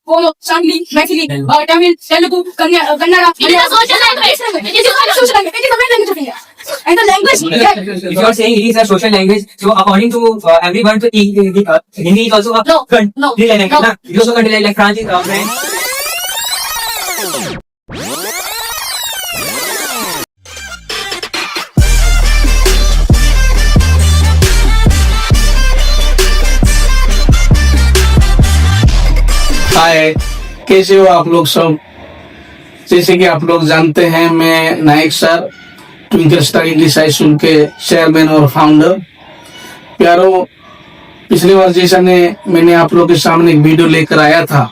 Kono, Sangli, Maithili, Tamil, Telugu, Kannada. It is a social language. It is a social language. It is a main language of India. And the language. If you are saying it is a social language, so according to everyone, so Hindi is also a country language. No. It is also country like France, French. हाय, कैसे हो आप लोग सब। जैसे कि आप लोग जानते हैं, मैं Nayak sir twinkle star English high school के चेयरमैन और फाउंडर। प्यारो, पिछली बार जैसा मैंने आप लोग के सामने एक वीडियो लेकर आया था,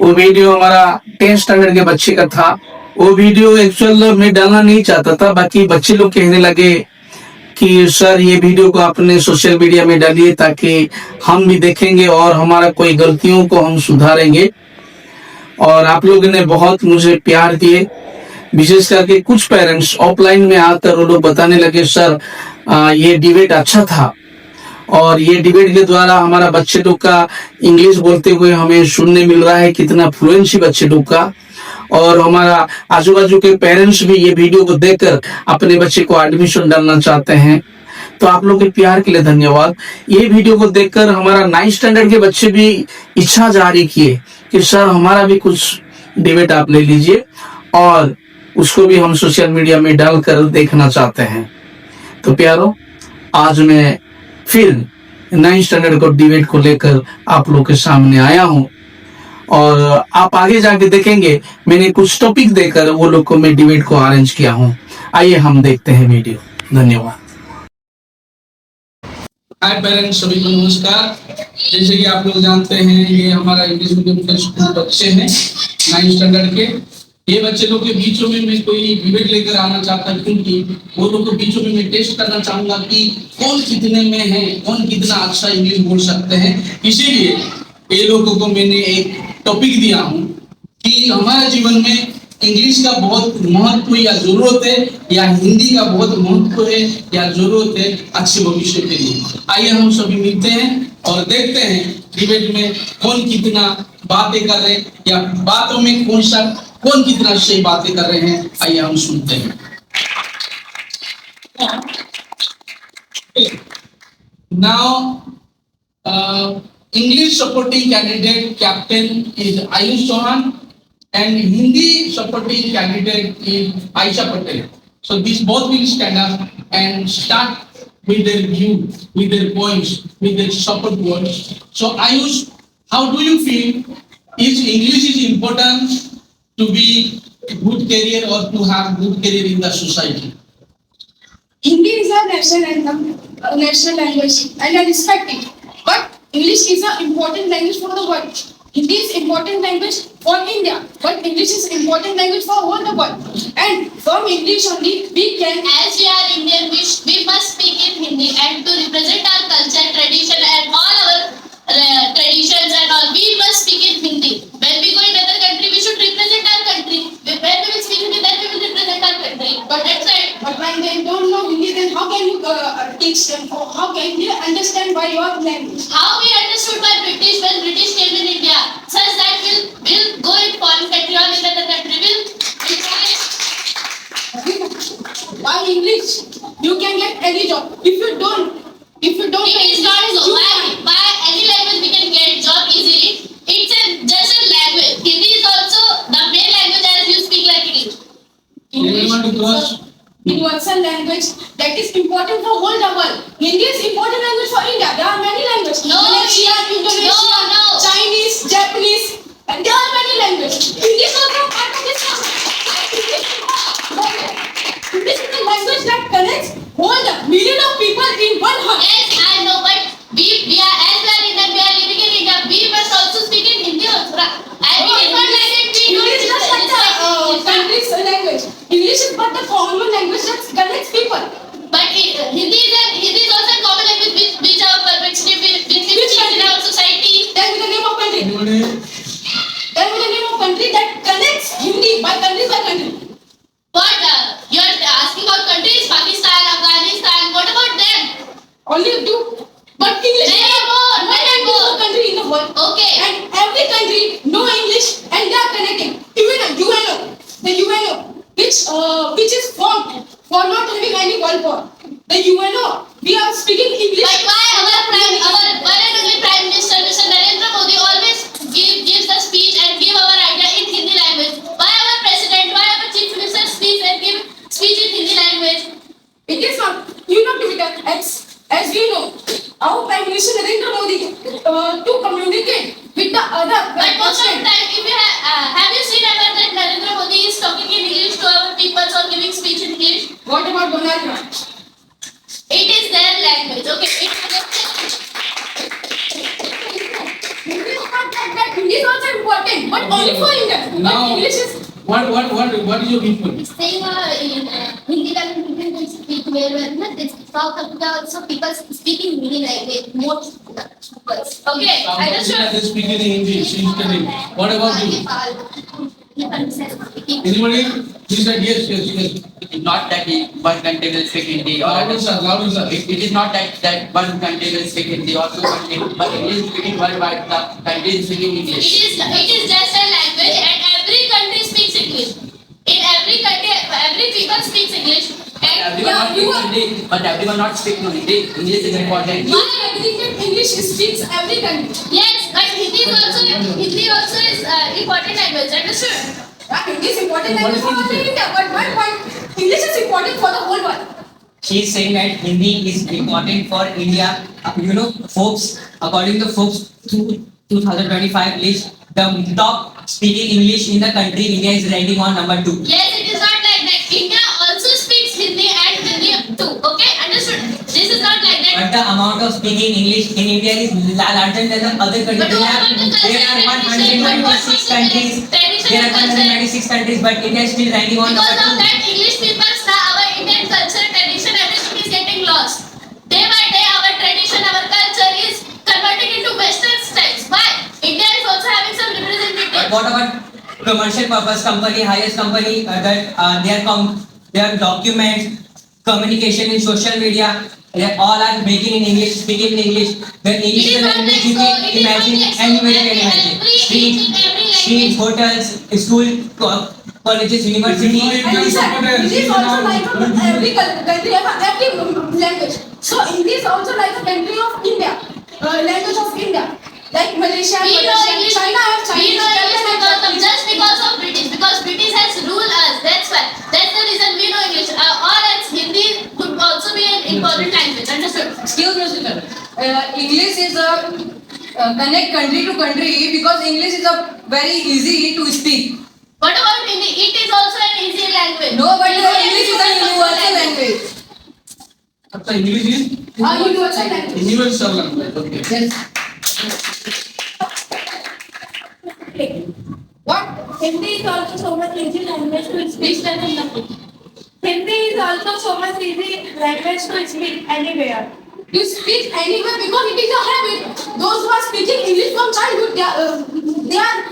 वो वीडियो हमारा 10th स्टैंडर्ड के बच्चे का था। वो वीडियो एक्चुअल मैं डालना नहीं चाहता था, बाकी बच्चे लोग कहने लगे कि सर ये वीडियो को आपने सोशल मीडिया में डालिए ताकि हम भी देखेंगे और हमारा कोई गलतियों को हम सुधारेंगे। और आप लोगों ने बहुत मुझे प्यार दिए, विशेष करके कुछ पेरेंट्स ऑफलाइन में आकर वो लोग बताने लगे सर ये डिबेट अच्छा था, और ये डिबेट के द्वारा हमारा बच्चे लोग का इंग्लिश बोलते हुए हमें सुनने मिल रहा है, कितना फ्लुएंसी बच्चे लोग का। और हमारा आजू बाजू के पेरेंट्स भी ये वीडियो को देखकर अपने बच्चे को एडमिशन डालना चाहते हैं। तो आप लोग के प्यार के लिए धन्यवाद। ये वीडियो को देखकर हमारा 9th स्टैंडर्ड के बच्चे भी इच्छा जारी किए कि सर हमारा भी कुछ डिबेट आप ले लीजिए, और उसको भी हम सोशल मीडिया में डालकर देखना चाहते हैं। तो प्यारो, आज मैं फिर 9th स्टैंडर्ड को डिबेट को लेकर आप लोग के सामने आया हूँ, और आप आगे जाके देखेंगे मैंने कुछ टॉपिक देकर वो लोग को मैं डिबेट को अरेंज किया हूँ। आइए हम देखते हैं वीडियो। धन्यवाद। हाय पेरेंट्स, सभी को नमस्कार। जैसे कि आप लोग जानते हैं, ये हमारा इंग्लिश मीडियम के स्कूल बच्चे हैं 9th स्टैंडर्ड के। ये बच्चे लोग के बीचों में मैं कोई डिबेट लेकर आना चाहता, क्योंकि वो लोग के बीचों में मैं टेस्ट करना चाहूंगा कि कौन कितने में है, कौन कितना अच्छा इंग्लिश बोल सकते हैं। इसीलिए ये लोगों को मैंने एक टॉपिक दिया हूँ कि हमारे जीवन में इंग्लिश का बहुत महत्व या जरूरत है, या हिंदी का बहुत महत्व है या जरूरत है अच्छे भविष्य के लिए। आइए हम सभी मिलते हैं और देखते हैं डिबेट में कौन कितना बातें कर रहे हैं, या बातों में कौन कितना सही बातें कर रहे हैं। आइए हम सुनते हैं। Now English supporting candidate captain is Ayush Chauhan, and Hindi supporting candidate is Aisha Patel. So these both will stand up and start with their view, with their points, with their support words. So Ayush, how do you feel? Is English is important to be a good career or to have good career in the society? Hindi is our national anthem, national language, and I respect it. But English is an important language for the world. Hindi is important language for India, but English is important language for all the world. And from English only we can. As we are Indian, we must speak in Hindi, and to represent our culture, tradition, and all our traditions and all, we must speak in Hindi. When we go in other country, we should represent our country. When we will speak Hindi, then we will represent our country. But that's right. But when they don't know Hindi, then how can you teach them? How can they understand by your language? How we understood by British when British came in India, such that we'll go in foreign country or in other country, By English, you can get any job. If you don't it is not so. By any language we can get job easily. It's just a language. Hindi is also the main language as you speak like English. Universal language that is important for whole the world. Hindi is important language for India. There are many languages. No, Malaysia, Indonesia, no. Chinese, Japanese, and there are many languages. English is also part of this. English is a language that connects whole the million of people in one heart. Yes, I know, but we are as we are Indian, we are living in India. We must also speak in Hindi also. And it is not like that we English is not like the country's language. English is but the common language that connects people. But Hindi is also a common language which our perplexity, which we speak in our society. is also important, but only for India. But Now, English is what is your viewpoint? Saying in Hindi language people can speak very well. No, this South Africa also people speak in Hindi language. Most people. Okay, I just They speak in English usually. What about you? Anybody? You said yes. It is not that one country will speak Hindi or Louder, sir. Louder, sir. it is not that one country will speak Hindi or two countries, but English is speaking worldwide. The country is speaking English. It is just a language and every country speaks English. In every country, every people speaks English. And Everyone not you speaks are- Hindi, but everyone not speaking Hindi. English is important. you agree that English speaks every country. yes, but Hindi also is important language. Understood? Yeah, Hindi is important language for What is only it? India, but one point, English is important for the whole world. She is saying that Hindi is important for India. Forbes, according to Forbes 2025 list, the top speaking English in the country, India is ranking on number 2. Yes, it is not like that. India also speaks Hindi and Hindi too. Okay, understood? This is not like that. But the amount of speaking English in India is larger than the other countries. But what about the culture, There are tradition, 196 countries. tradition There are and culture? 196 countries, but India is still ranking on Because of number 2. that, English people, our Indian culture, tradition, everything is getting lost. Day by day, our tradition, our culture is converting into Western styles. Why? India is also having some But representation. what about commercial purpose company, highest company their documents, communication in social media, they all are making in English, speaking in English. The English It is is the not language like you so. can It is not imagine like so. anywhere you can Every- imagine. every- Street, each and every street, language. hotels, school, colleges, university. And It is sir, important. Hindi is also like every country have every language. So Hindi is also like a country of India, language of India. Like Malaysia, We know English. China have We Chinese. know English Japan have because of Japanese. just because of British. Because British has ruled us. That's why. That's the reason we know English. Or else Hindi could also be an important language. Understood? Excuse me, sir. English is a connect country to country because English is a very easy to speak. What about Hindi? It is also an easy language. No, but English English is a universal language. After English is Universal language. universal language. Okay. Yes. What? Hindi is also so much easy language to speak than nothing. Hindi is also so much easy language to speak anywhere. You speak anywhere because it is a habit. Those who are speaking English from childhood, they are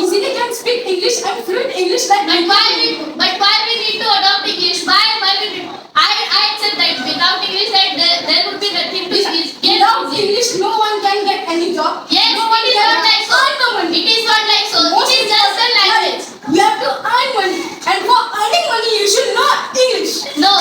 easily can speak English and fluent English like. But why we need to adopt English? Why we need? I accept that without English there would be nothing to speak. Without English, no one can get any job. Yes, no one it is can not like so. earn the money. It is not like so. Most It is just a language. You have to earn money, and for earning money, you should know English. No.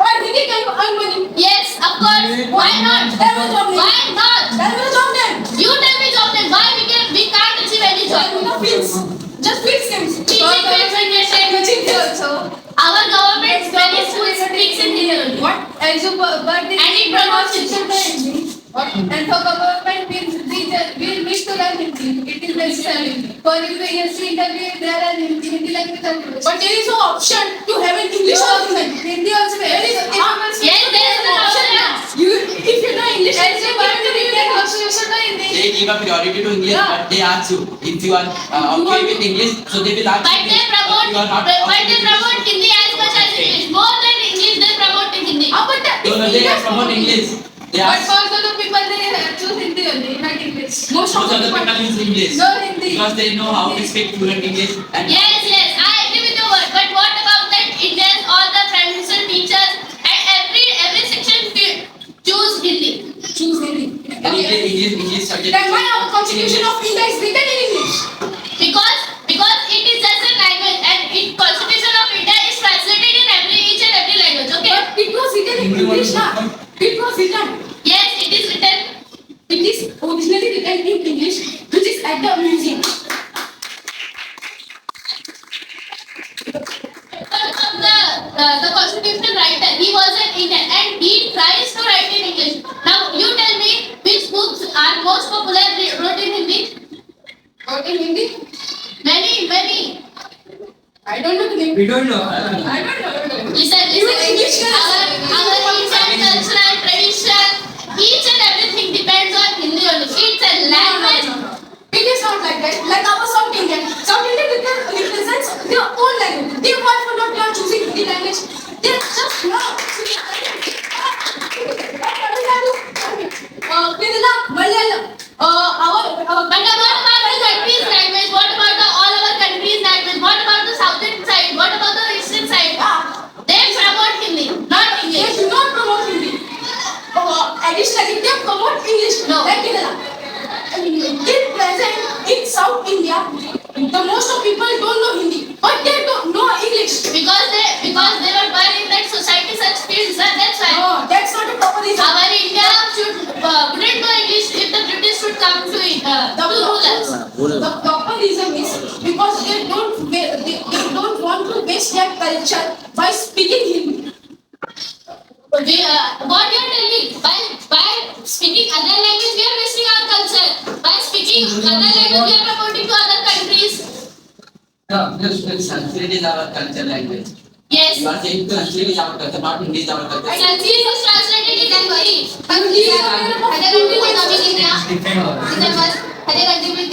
Or Hindi can you earn money? Yes, of course. Why not? Tell me job name. Why not? Tell me job name. You tell me job name. Why we can't achieve any Tell me job? the fields. Just fields names. Teaching fields and Teaching fields. our government many schools speaks in Hindi only. What? And so, but the And it promotes it. What? And for government, we need to learn Hindi. It is necessary. For UPSC interview, there are Hindi language. But there is no option to have an English also. Hindi also. There is Yes, there is an option. You, if you know English, and you want to be Indian also, you should know Hindi. They give a priority to English, Yeah. but they ask you if you are okay with English, so they will ask But you they if promote you are not but okay they with promote Hindi as much as English. More than English they promote Hindi. But No, they promote English. They But ask most of the people they choose Hindi only, not English. Most most of the people use English No Hindi. because they know how to speak fluent English and Yes, I agree with your word. But what about that Indians, all the prime minister, teachers, and every section choose Hindi? Choose Hindi. English subject. That's why our constitution of India is written in English. Because it is just a language, and Constitution of India is translated in each and every language. Okay? But it was written in English now. It was written. Yes, it is written. It is originally written in English, which is at the museum. The constitutional writer, he was an Indian and he tries to write in English. Now you tell me which books are most popular wrote in Hindi? Or in Hindi? Many. I don't know the name. We don't know. I don't know. Listen. English Our each and cultural tradition, each and everything depends on Malayalam. But what about the country's language? What about the all our country's language? What about the southern side? What about the eastern side? They promote Hindi, not They English. do not promote Hindi. Additionally, they promote English. No. Like Kerala. In present in South India, the most of people don't know Hindi, but they don't know English. Because they were born in that society, such fields. That's why. No, that's not a proper reason. Our India should wouldn't know English if the British should come to rule us. The proper reason is because they don't want to waste their culture by speaking Hindi. What you are telling? By speaking other language, we are wasting our culture. By speaking other language, we are promoting to other countries. No, just Sanskrit is our culture language. Yes. You are saying Sanskrit is our culture, not Hindi is our culture. Sanskrit was translated in Bengali. Hindi is Other countries are coming India. different. Then first, other countries will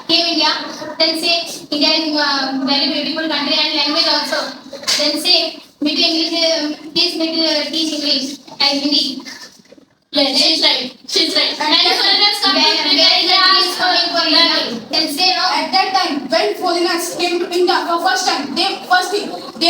came India. Then say India is very beautiful country and language also. Then say make English, please make teach English and Hindi. Yes, she's right. She's right. Many foreigners come to India and they ask for learning. Then say no. At that time, when foreigners came to India for first time, they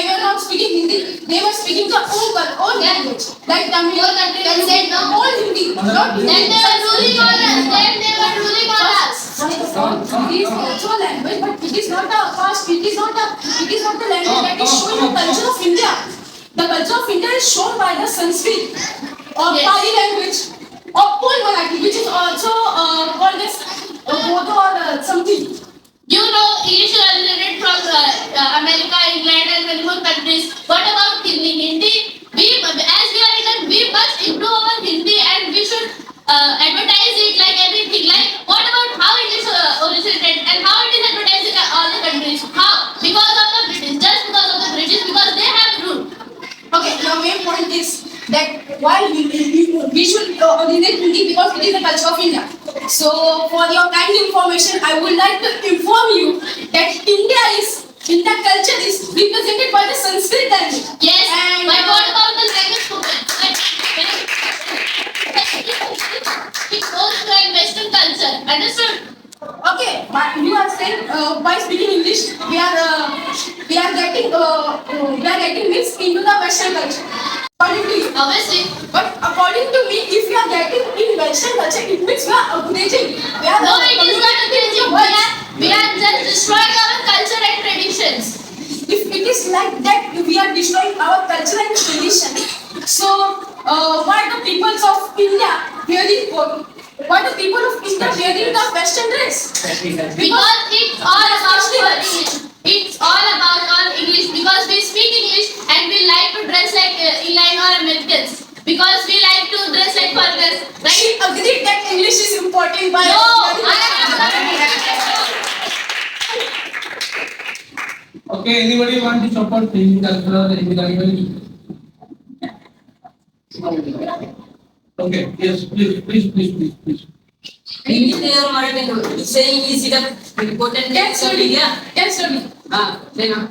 were not speaking Hindi. They were speaking their own language, like Tamil. Your country Then said no. all Hindi, not Then they were ruling on us. Then they were ruling on us. It is also a language, but it is not a past. It is not the language that is showing the culture of India. The culture of India is shown by the Sanskrit or Yes. Pali language or Pol Marathi, which is also called as Bodo or something. You know, English originated from America, England, and many more countries. What about Hindi? Hindi, as we are Indian, we must improve our Hindi and we should advertise it like anything. Like, what about how English originated and how it is advertised in all the countries? How? Because of the British. Just because of the British, because they have rule. Okay, your main point is that why we should originate Hindi because it is the culture of India. So, for your kind information, I would like to inform you that India culture is represented by the Sanskrit language. Yes, And, but what about the language movement? It goes to a Western culture. Understood? Okay, but you are saying by speaking English, we are getting mixed into the Western culture. According to you. Obviously. But according to me, if we are getting in Western culture, it means we are upgrading. We are No, it is not engaging. Words. We are just destroying our culture and traditions. If it is like that, we are destroying our culture and tradition. So, why the peoples of India wearing the Western dress? Because it's all about our English. It's all about our English because we speak English and we like to dress like England or Americans. Because we like to dress like foreigners. She Right? agreed that English is important by No, I am Okay, anybody want to support Hindi culture or Hindi language? Okay, yes, please. Hindi is your mother tongue. Saying is it a important Can text of study. India? Can study. Then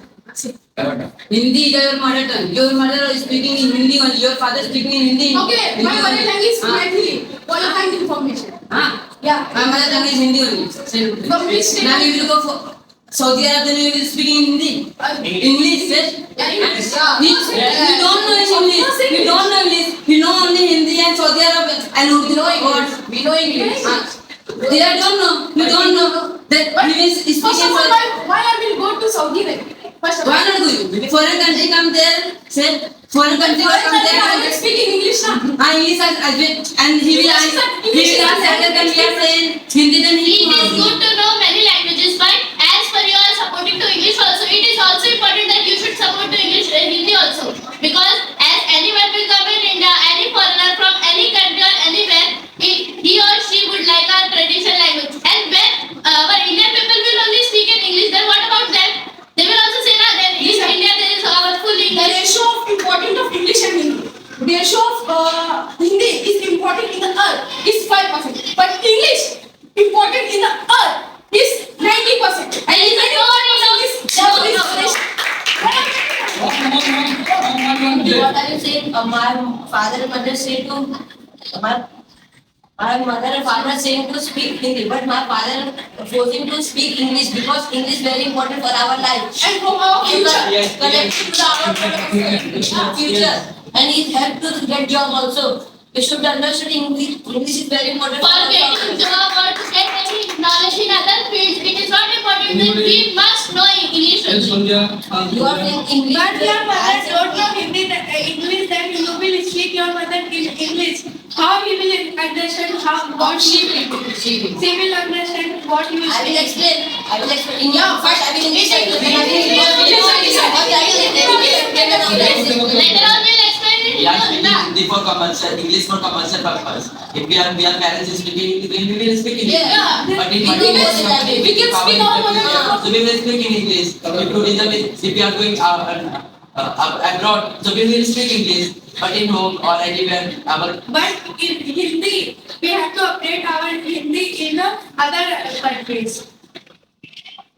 Hindi is your mother tongue. Your mother is speaking in Hindi only. Your father speaking in Hindi. Okay, my mother tongue is Maithili. For your kind information. Yeah. My mother tongue is Hindi only. From which state? Now you will go for Saudi Arabia, then you will speak in Hindi. English, yes? Yeah, English. You don't know English. You don't know English. You know only Hindi and Saudi Arabia and Urdu. What? We know English. They don't know. You don't know that But he is speaking. first of all, why I will go to Saudi then? First of all. Why not go? Foreign country come there. Say foreign country Foreign come country, I there. will speak in English now. English and he will ask. He will ask other than we are saying Hindi then It he. is good to know many languages, but as per you are supporting to English also, it is also important that you should support to English Hindi also. Because as anyone will come in India, any foreigner from any country or anywhere, if he or she would like our traditional language. And when our Indian people will only speak in English, then what about them? They will also say, that in India there is our full The English. ratio of importance of English and Hindi. The ratio of Hindi is important in the earth is 5%. But English important in the earth is 90%. And if Nobody knows. is What are you saying? My father and mother say to my My mother and father saying to speak Hindi, but my father forcing to speak English because English is very important for our life. And for our future. Yes, Connected to our future. And it help to get job also. We should understand English. English is very important For getting job or to get any knowledge in other fields, it is not important that we must know English. Yes, only. Sandhya. You are saying English. But your mother don't know English, then you will speak your mother in English. How he will understand what she will do? She will understand what you will I will speak. explain. I will explain. Yeah, First, I will English. it- Then I will Later on, we'll explain it. We are No, speaking Hindi for commercial, English for commercial purpose. If we are parents is speaking English, we will speak English. Yeah. But in We continuous can- country, we can speak our mother tongue. so we will speak in English. If tourism is, if we are going abroad, so we will speak English. But in home or anywhere, our But in Hindi, we have to update our Hindi in the other countries.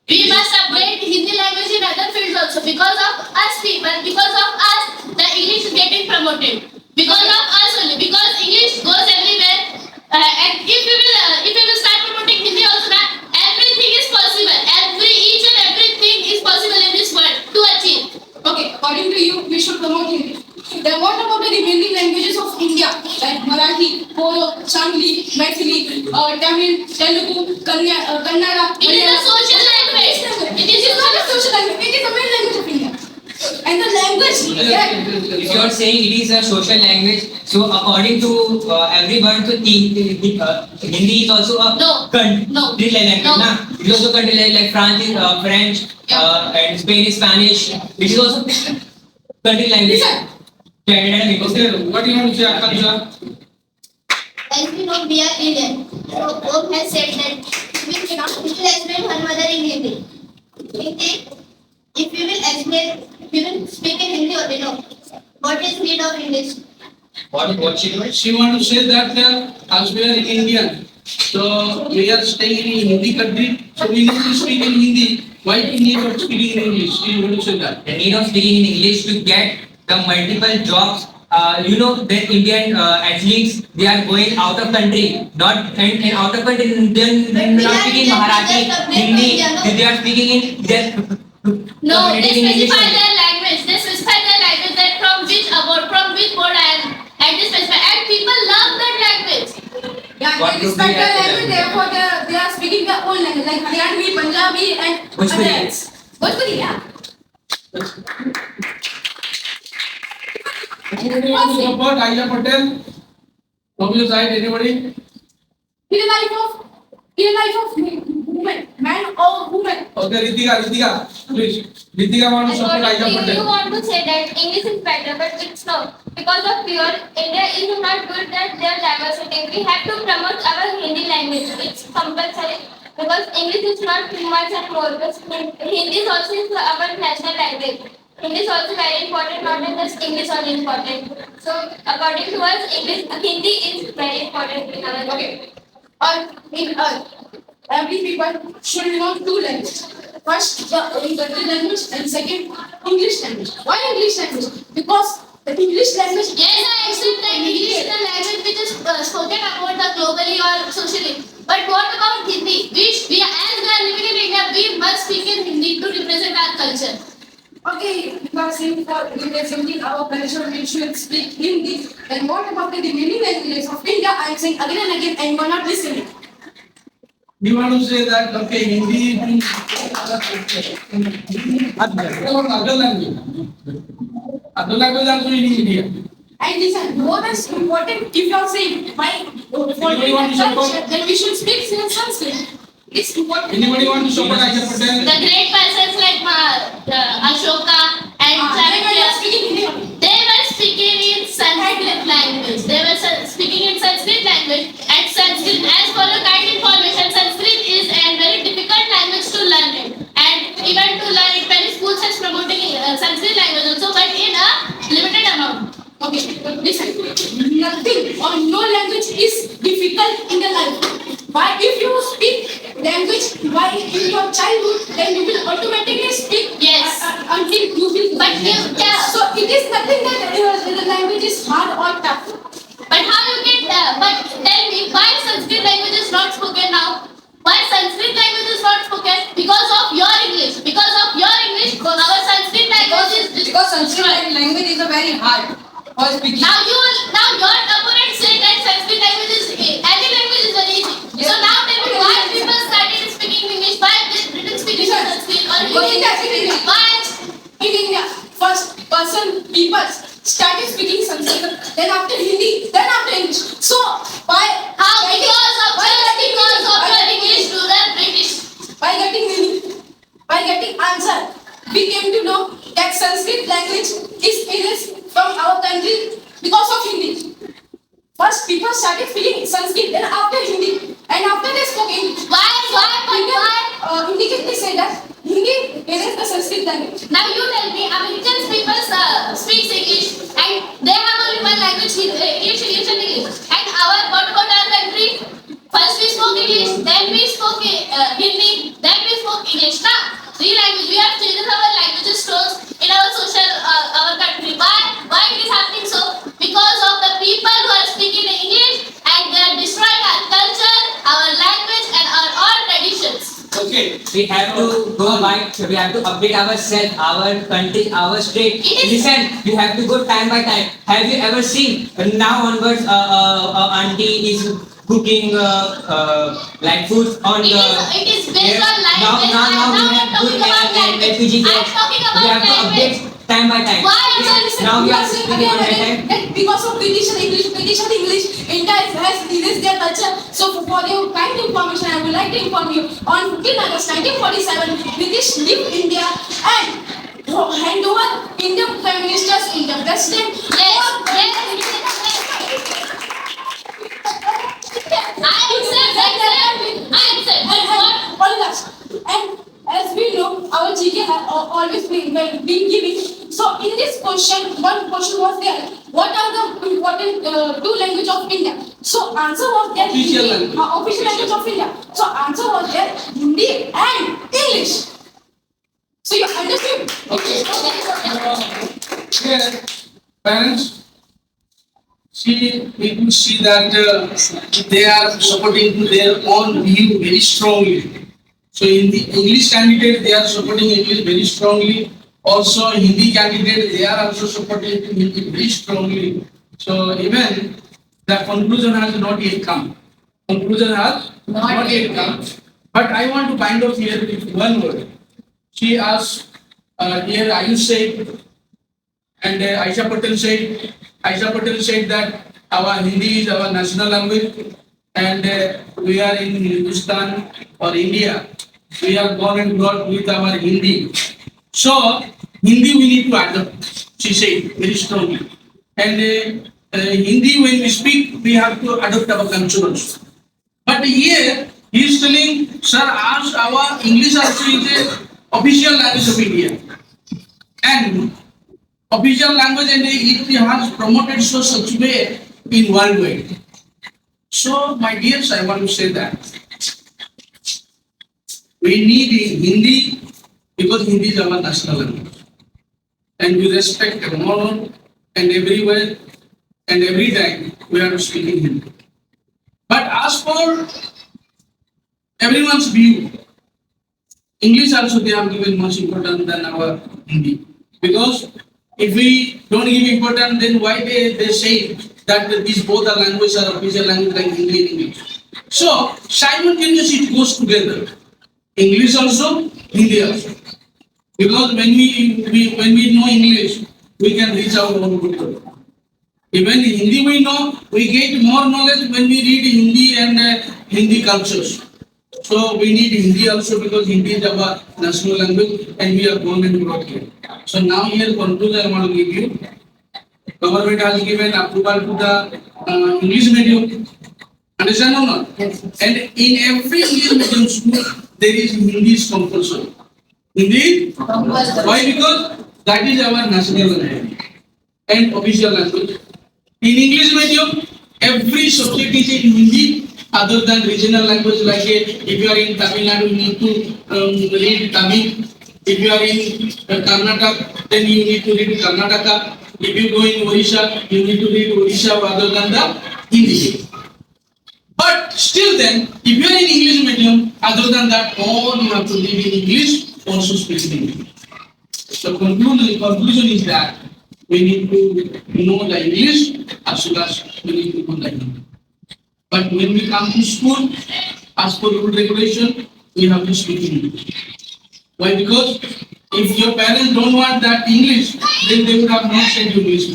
We must upgrade Hindi language in other fields also. Because of us people, because of us, the English is getting promoted. Because of us only. Because English goes everywhere. And if we will start promoting Hindi also, that everything is possible. Each and everything is possible in this world to achieve. Okay, according to you, we should promote Hindi. Then what about the remaining languages of India, like Marathi, Polo, Sangli, Maithili, Tamil, Telugu, Kannada? It is a social language. It is not a social language. It is the main language of India. And the language, yeah. If you are saying it is a social language, so according to everyone, so Hindi is also a No. country No. language. No. Na? It is also country like France is French, and Spain is Spanish. It is also country language. Listen. Standard and Okay, what do you want to say, Akansha? As we know, we are Indian. So Pope has said that we will explain one mother in Hindi. If we will explain, we will speak in Hindi only. No. What is need of English? what she doing? She want to say that as we are in Indian, so we are staying in Hindi country, so we need to speak in Hindi. Why we need to speak in English? She want to say that. The need of speaking in English to get the multiple jobs. You know, the Indian athletes, they are going out of country, not and out of country, they're we not are speaking Indian, Marathi, just upgrade Hindi, India, no? they are speaking in, they're No, they communicating in English specify only. their language. They specify their language that from which abode, from which board and they specify. And people love that language. Yeah, What they do respect we their have to language, learn? therefore they are speaking their own language, like Haryanvi, Punjabi, and Bhojpuri. others. Bhojpuri, yeah. Anybody want to support Aisha Patel? From your side, anybody? In the life of woman, man or woman. Okay, Ritika, please. Ritika want to support Aisha You Patel. want to say that English is better, but it's not. Because of fear, India is not good at their diversity. We have to promote our Hindi language. It's compulsory. Because English is not too much and more. But Hindi is also our national language. Hindi is also very important, not just English only important. So according to us, Hindi is very important in our Okay. In every people should know two languages. First, the country language, and second, English language. Why English language? Because the English language. Yes, I accept that English is the language which is spoken about the globally or socially. But what about Hindi? As we are living in India, we must speak in Hindi to represent our culture. Okay, because in representing our culture, we should speak Hindi. Then what about the remaining languages of India? I am saying again and again, and you are not listening. You want to say that, okay, Hindi is other language. Other language also in India. And listen, more than important, if you are saying why for Anybody want to support? culture, then we should speak in Sanskrit. It's important. Anybody want to support Aisha Patel? The great persons like Ashoka and They were Chanakya, not speaking Hindi only. they were speaking in Sanskrit language. They were speaking in Sanskrit language. And Sanskrit, as for your kind information, Sanskrit is a very difficult language to learn it. And even to learn it, many schools are promoting Sanskrit language also, but in a limited amount. Okay, listen. Nothing or no language is difficult in the life. Why, if you speak language, why in your childhood, then you will automatically speak. Yes. Until you will. But you- yeah. So it is nothing that the language is hard or tough. But how you get but tell me why Sanskrit language is not spoken now? Why Sanskrit language is not spoken? Because of your English. Because of your English, our Sanskrit language is Because Sanskrit language is a very hard for speaking. now your opponent said that Sanskrit language is any language is very easy. So now tell me why people started speaking English? Why they didn't speak Sanskrit or Because Hindi? India is in India. Why? In India, first people started speaking Sanskrit, then after Hindi, then after English. So why? How? Because of why your English to the British. by getting answer, we came to know that Sanskrit language is erased from our country because of Hindi. First people started speaking Sanskrit, then after Hindi, and after they spoke English. Why? Hindi can say that Hindi erased the Sanskrit language. Now you tell me, Americans people speaks English and they have only one language, English and English. And what about our country? First we spoke English, then we spoke Hindi, then we spoke English. Now, three languages. We have changed our languages tones in our social, our country. Why it is happening so? Because of the people who are speaking English and they are destroying our culture, our language and our all traditions. Okay, we have to go by, we have to update ourselves, our country, our state. It is- Listen, you have to go time by time. Have you ever seen now onwards, auntie is cooking like food on the. It is based on Now language. we I'm have not good talking about language. LPG I'm gas. talking We about have to language. update time by time. Why? Now we You are are saying speaking on that again time. that because of British and English, India has erased their culture. So for your kind information, I would like to inform you on 15 August 1947, British leave India and hand over Indian Prime Minister's India President. Yes, yes. I accept. And as we know, our GK have always been giving. So in this question, one question was there: what are the important two language of India? So answer was there: Official Hindi, language. official language of India. So answer was there: Hindi and English. So you understood? Okay. Here, parents, we could see that they are supporting to their own view very strongly. So in the English candidate, they are supporting English very strongly. Also, Hindi candidate, they are also supporting Hindi very strongly. So even the conclusion has not yet come. Conclusion has not yet come. But I want to bind up here with one word. She asked, here Ayush said, and Aisha Patel said that our Hindi is our national language, and we are in Hindustan or India. We are born and brought with our Hindi. So Hindi we need to adopt. She said very strongly, and Hindi when we speak we have to adopt our culture also. But here he is telling, sir, ask our English also is a official language of India, and official language, and it has promoted so such way in worldwide. So my dears, I want to say that we need Hindi because Hindi is our national language, and we respect and honor, and everywhere and every time we are speaking Hindi. But as for everyone's view, English also they have given much importance than our Hindi, because if we don't give importance, then why they say that these both are languages are official language like Hindi and English. So simultaneously it goes together, English also, Hindi also. Because when we know English, we can reach our own people. Even Hindi we know, we get more knowledge when we read Hindi and Hindi cultures. So we need Hindi also because Hindi is our national language and we are born and brought here. So now here conclusion I want to give you. Government has given approval to the English medium. Understand or not? Yes. And in every English medium school there is Hindi is compulsory. Hindi? Why? Because that is our national language and official language. In English medium, every subject is in Hindi other than regional language, like if you are in Tamil Nadu, you need to read Tamil. If you are in Karnataka, then you need to read Karnataka. If you go in Odisha, you need to read Odisha rather than the Hindi. But still then, if you are in English medium, other than that, all you have to live in English, also speak in English. So conclusion is that we need to know the English as well as we need to know the Hindi. But when we come to school, as per rule regulation, we have to speak English. Why? Because if your parents don't want that English, then they would have not sent you English.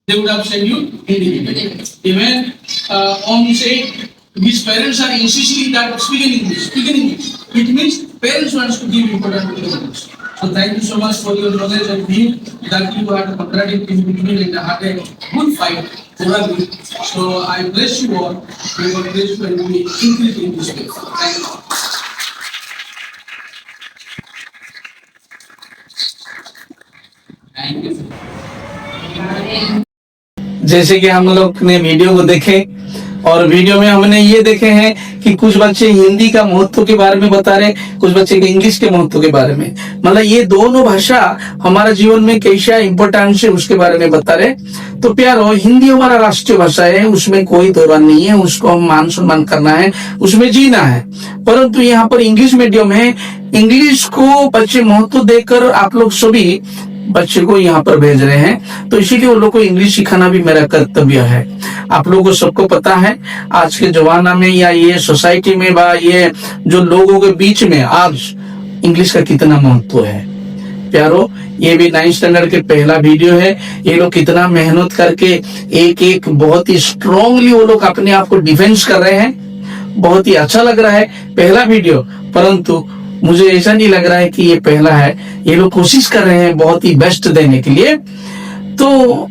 They would have sent you Hindi. Even Om said his parents are insisting that speak in English. It means parents want to give importance to English. So thank you so much for your knowledge and view that you had contradicted in between and had a good fight for it. So I bless you all. We will bless you and we increase in this way. Thank you. Thank you. जैसे कि हम लोग ने video को देखे और video में हमने ये देखे हैं कि कुछ बच्चे हिंदी का महत्व के बारे में बता रहे, कुछ बच्चे इंग्लिश के महत्व के बारे में, मतलब ये दोनों भाषा हमारा जीवन में कैसा इम्पोर्टेंस है उसके बारे में बता रहे। तो प्यारो, हिंदी हमारा राष्ट्रीय भाषा है, उसमें कोई दौरा नहीं है, उसको हम मान सम्मान करना है, उसमें जीना है। परंतु यहाँ पर इंग्लिश मीडियम है, इंग्लिश को बच्चे महत्व देकर आप लोग सभी बच्चे को यहाँ पर भेज रहे हैं, तो इसीलिए वो लोग को इंग्लिश सिखाना भी मेरा कर्तव्य है। आप लोगों को सबको पता है आज के जमाना में या ये सोसाइटी में बा ये जो लोगों के बीच में आज इंग्लिश का कितना महत्व है। प्यारो, ये भी 9th स्टैंडर्ड के पहला वीडियो है। ये लोग कितना मेहनत करके एक एक बहुत ही स्ट्रांगली वो लोग अपने आप को डिफेंस कर रहे हैं। बहुत ही अच्छा लग रहा है पहला वीडियो, परंतु मुझे ऐसा नहीं लग रहा है कि ये पहला है। ये लोग कोशिश कर रहे हैं बहुत ही बेस्ट देने के लिए। तो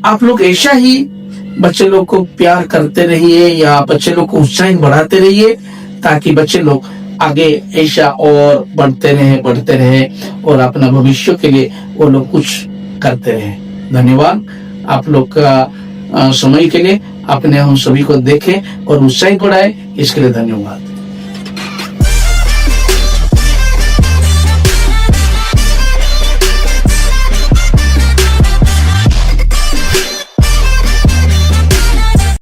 आप लोग ऐसा ही बच्चे लोग को प्यार करते रहिए या बच्चे लोग को उत्साहित बढ़ाते रहिए, ताकि बच्चे लोग आगे ऐसा और बढ़ते रहे और अपना भविष्य के लिए वो लोग कुछ करते रहे। धन्यवाद आप लोग का समय के लिए। अपने हम सभी को देखें और उत्साहित बढ़ाए, इसके लिए धन्यवाद।